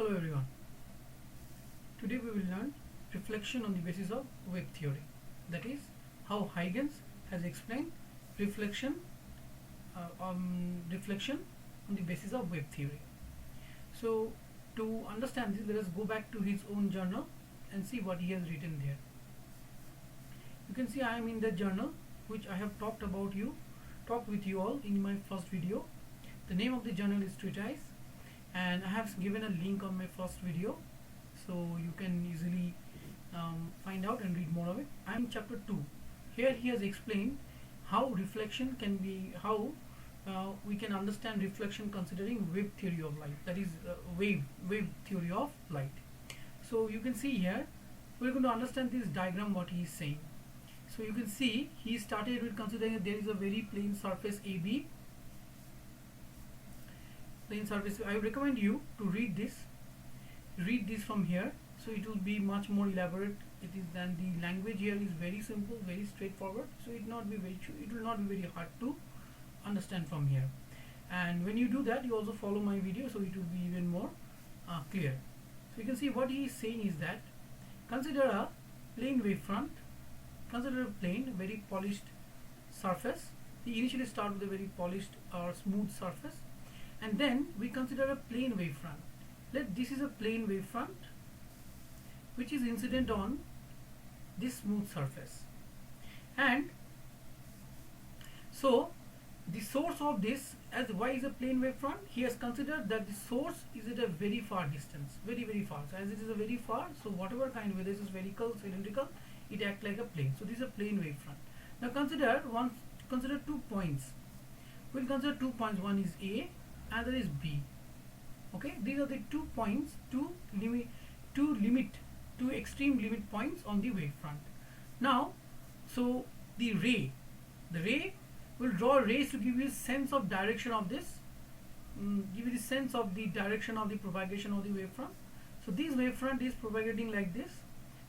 Hello everyone. Today we will learn reflection on the basis of wave theory. That is how Huygens has explained reflection on the basis of wave theory. So to understand this, let us go back to his own journal and see what he has written there. You can see I am in the journal which I have talked with you all in my first video. The name of the journal is Treatise, and I have given a link on my first video, so you can easily find out and read more of it. I am in chapter 2. Here he has explained how reflection can be, how we can understand reflection considering wave theory of light, that is wave theory of light. So you can see here we are going to understand this diagram what he is saying. So you can see he started with considering that there is a very plane surface AB. Plane surface. I would recommend you to read this from here, so it will be much more elaborate. It is then the language here is very simple, very straightforward, so it will not be very hard to understand from here. And when you do that, you also follow my video, so it will be even more clear. So you can see what he is saying is that consider a plane wavefront. Consider a plane, very polished surface. We initially start with a very polished or smooth surface, and then we consider a plane wavefront. This is a plane wavefront which is incident on this smooth surface, and so the source of this, as y is a plane wavefront, he has considered that the source is at a very far distance, very far. So as it is a very far, so whatever kind, whether it is spherical, cylindrical, it acts like a plane. So this is a plane wavefront. Now consider 2 points. We'll consider 2 points. One is A, other is B. Okay, these are the 2 points, two extreme limit points on the wavefront. Now, so the ray will draw rays to give you a sense of direction of this, give you the sense of the direction of the propagation of the wavefront. So this wavefront is propagating like this,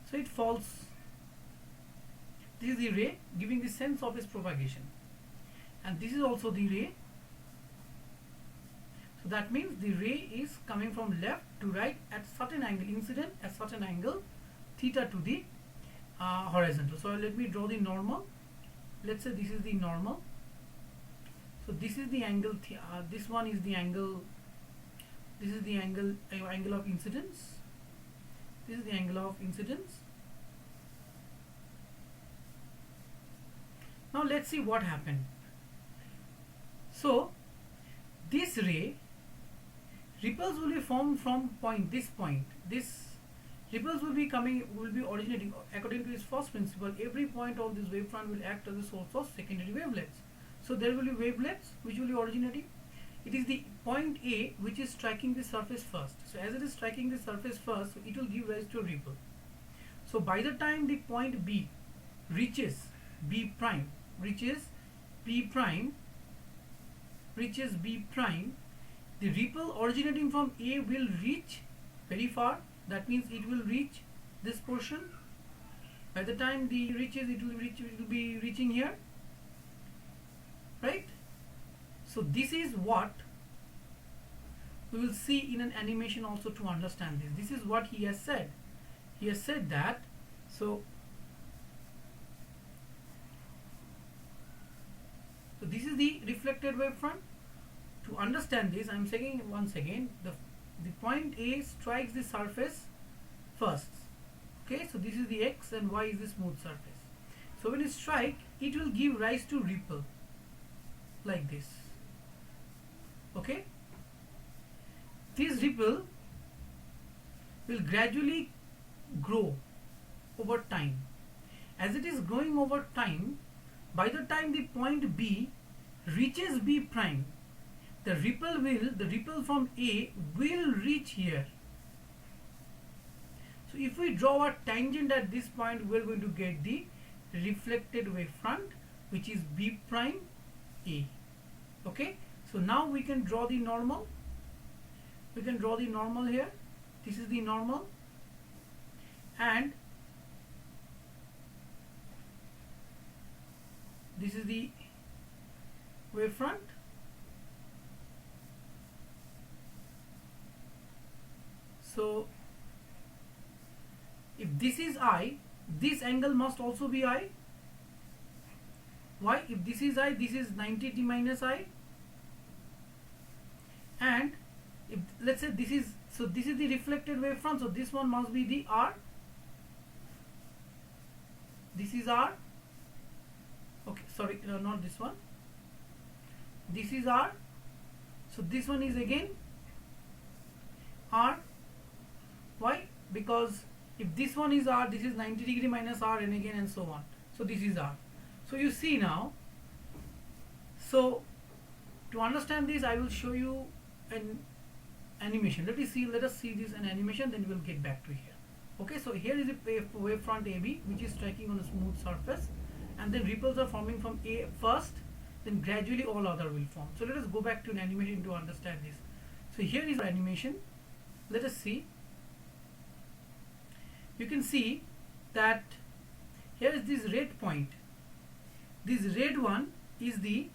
so it falls. This is the ray giving the sense of its propagation, and this is also the ray. So that means the ray is coming from left to right at certain angle, incident at certain angle theta to the horizontal. So let me draw the normal. Let's say this is the normal. So this is the angle, this one is the angle, this is the angle of incidence, this is the angle of incidence. Now let's see what happened. So this ray, ripples will be formed from this point. This ripples will be originating according to his first principle. Every point of this wavefront will act as a source of secondary wavelets. So there will be wavelets which will be originating. It is the point A which is striking the surface first. So as it is striking the surface first, so it will give rise to a ripple. So by the time the point B reaches B prime, the ripple originating from A will reach very far. That means it will reach this portion. By the time the reaches, it will be reaching here, right? So this is what we will see in an animation also to understand this. This is what he has said. He has said that so this is the reflected wavefront. To understand this, I am saying once again, the point A strikes the surface first. Okay, so this is the X and Y is the smooth surface. So when it strikes, it will give rise to ripple like this. Okay, this ripple will gradually grow over time. As it is growing over time, by the time the point B reaches B prime, the ripple from A will reach here. So if we draw a tangent at this point, we are going to get the reflected wavefront, which is B prime A. Okay, so now we can draw the normal. We can draw the normal here. This is the normal, and this is the wavefront. So if this is I, this angle must also be I. Why? If this is I, this is 90t minus I. And if let's say this is, so this is the reflected wavefront, so this one must be the R. This is R. Okay, sorry, no, not this one. This is R. So this one is again R. Why? Because if this one is R, this is 90 degree minus R, and again and so on. So this is R. So you see now. So to understand this, I will show you an animation. Let us see this an animation, then we will get back to here. Okay, so here is a wavefront AB which is striking on a smooth surface, and then ripples are forming from A first, then gradually all other will form. So let us go back to an animation to understand this. So here is our animation. Let us see. You can see that here is this red point. This red one is the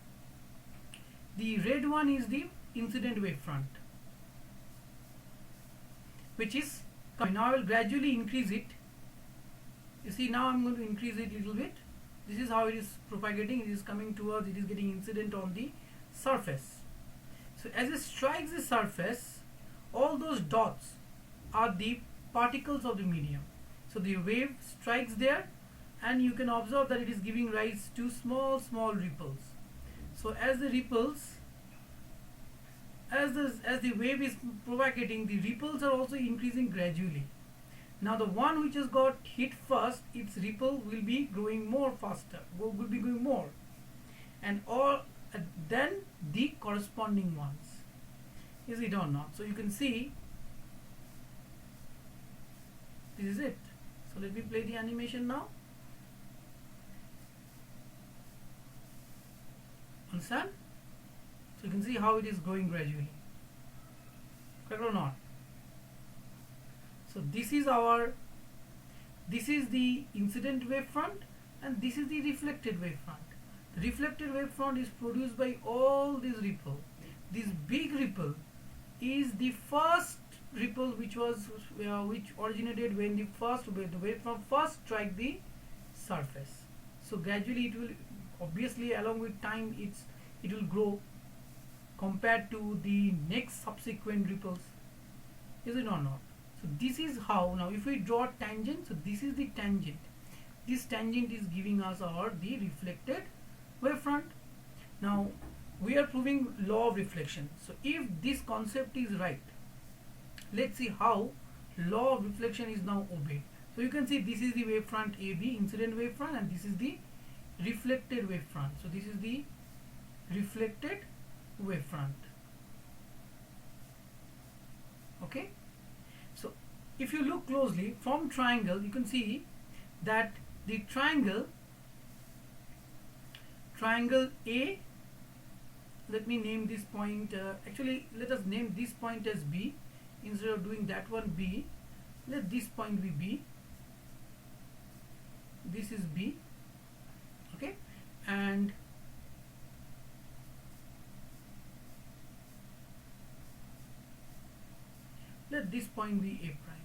red one is the incident wavefront, which is coming. Now I will gradually increase it. You see, now I'm going to increase it a little bit. This is how it is propagating. It is coming towards, it is getting incident on the surface. So as it strikes the surface, all those dots are the particles of the medium. So the wave strikes there, and you can observe that it is giving rise to small ripples. So as the ripples, as the wave is propagating, the ripples are also increasing gradually. Now the one which has got hit first, its ripple will be growing more faster, will be going more, and then the corresponding ones. Is it or not? So you can see this is it. So let me play the animation now. Understand? So you can see how it is growing gradually. Correct or not? So this is the incident wavefront, and this is the reflected wavefront. The reflected wavefront is produced by all these ripple. This big ripple is the first ripple which originated when the wavefront first strike the surface. So gradually it will, obviously along with time, it will grow compared to the next subsequent ripples. Is it or not? So this is how, now if we draw tangent, so this is the tangent. This tangent is giving us the reflected wavefront. Now we are proving law of reflection. So if this concept is right, let's see how law of reflection is now obeyed. So you can see this is the wavefront AB, incident wavefront, and this is the reflected wavefront. So this is the reflected wavefront. Okay. So if you look closely from triangle, you can see that the triangle A, let me name this point, actually let us name this point as B. Instead of doing that one B, let this point be B. This is B. Okay, and let this point be A prime.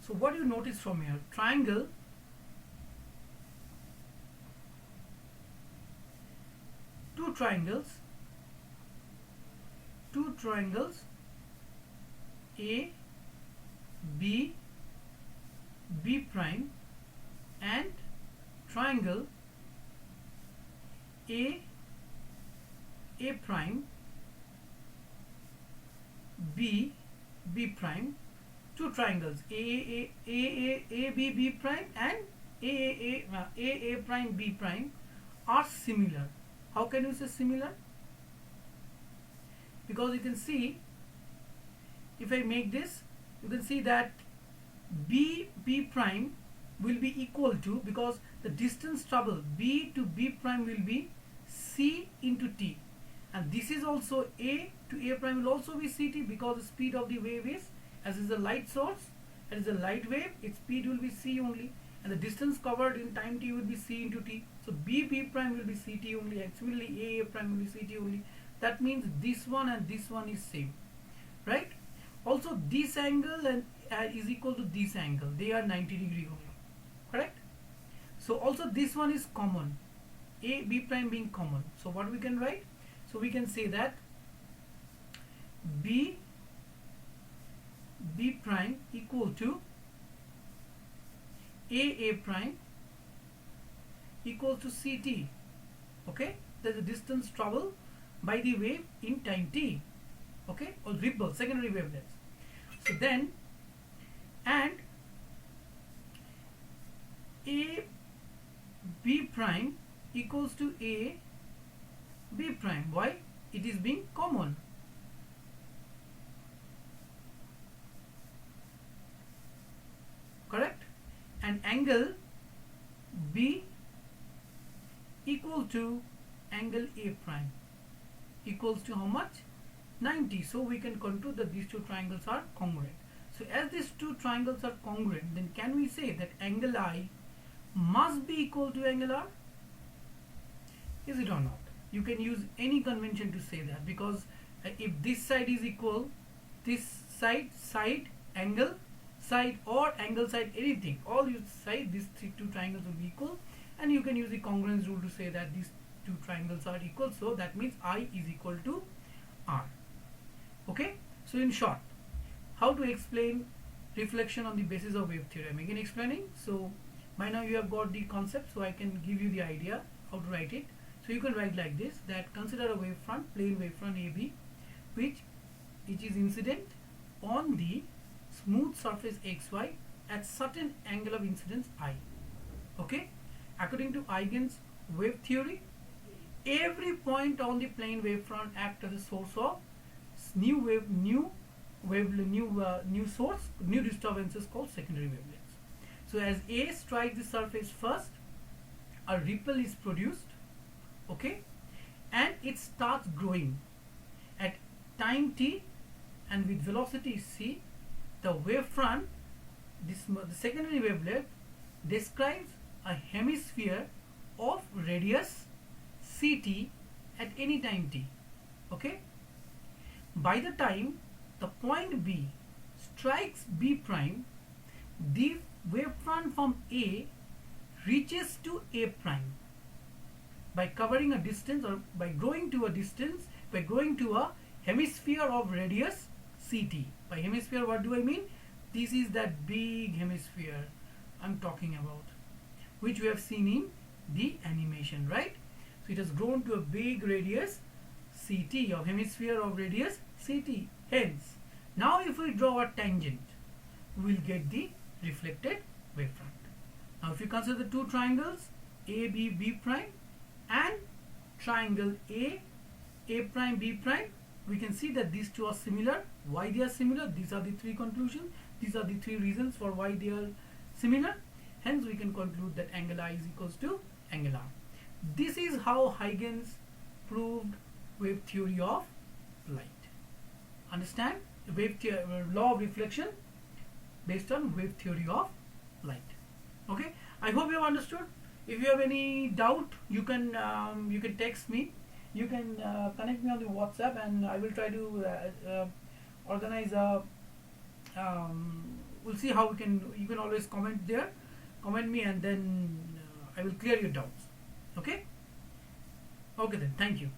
So what you notice from here, triangle two triangles A, B, B prime, and triangle A, A prime, B, B prime, two triangles A, B, B prime, and A prime, B prime are similar. How can you say similar? Because you can see, if I make this, you can see that B prime will be equal to, because the distance traveled B to B prime will be C into T, and this is also A to A prime will also be CT, because the speed of the wave is, as is the light source, as is a light wave, its speed will be C only, and the distance covered in time T will be C into T. So B prime will be CT only, and similarly A prime will be CT only. That means this one and this one is same, right? Also this angle and is equal to this angle, they are 90 degree only, correct? So also this one is common, a b prime being common. So what we can write? So we can say that b prime equal to a prime equals to ct. Okay, there's a distance traveled by the wave in time t, okay, or ripple, secondary wavelengths. So then, and a b prime equals to a b prime. Why? It is being common. Correct? And angle b equal to angle a prime equals to how much? 90. So we can conclude that these two triangles are congruent. So as these two triangles are congruent, then can we say that angle I must be equal to angle R? Is it or not? You can use any convention to say that, because if this side is equal, this side, angle side, or angle side, anything, all you side, these two triangles will be equal, and you can use the congruence rule to say that these two triangles are equal. So that means I is equal to R. Okay, so in short, how to explain reflection on the basis of wave theory? I'm again explaining. So by now you have got the concept, so I can give you the idea how to write it. So you can write like this, that consider a wavefront, plane wavefront AB, which is incident on the smooth surface XY at certain angle of incidence I. Okay, according to Huygens wave theory, every point on the plane wavefront acts as a source of new source, new disturbances called secondary wavelengths. So as A strikes the surface first, a ripple is produced, okay, and it starts growing at time t and with velocity c. The wavefront, the secondary wavelength, describes a hemisphere of radius ct at any time t. Okay, by the time the point B strikes B prime, the wavefront from A reaches to A prime by covering a distance, or by growing to a distance, by going to a hemisphere of radius ct. By hemisphere, what do I mean? This is that big hemisphere I'm talking about, which we have seen in the animation, right? So it has grown to a big radius ct, of hemisphere of radius ct. Hence, now if we draw a tangent, we will get the reflected wavefront. Now if you consider the two triangles AB B prime and triangle A prime B prime, we can see that these two are similar. Why they are similar? These are the three conclusions. These are the three reasons for why they are similar. Hence we can conclude that angle I is equals to angle R. This is how Huygens proved wave theory of light. Understand? Law of reflection based on wave theory of light. Okay, I hope you have understood. If you have any doubt, you can text me. You can connect me on the WhatsApp, and I will try to organize a. We'll see how we can. You can always comment there, comment me, and then I will clear your doubts. Okay. Okay then. Thank you.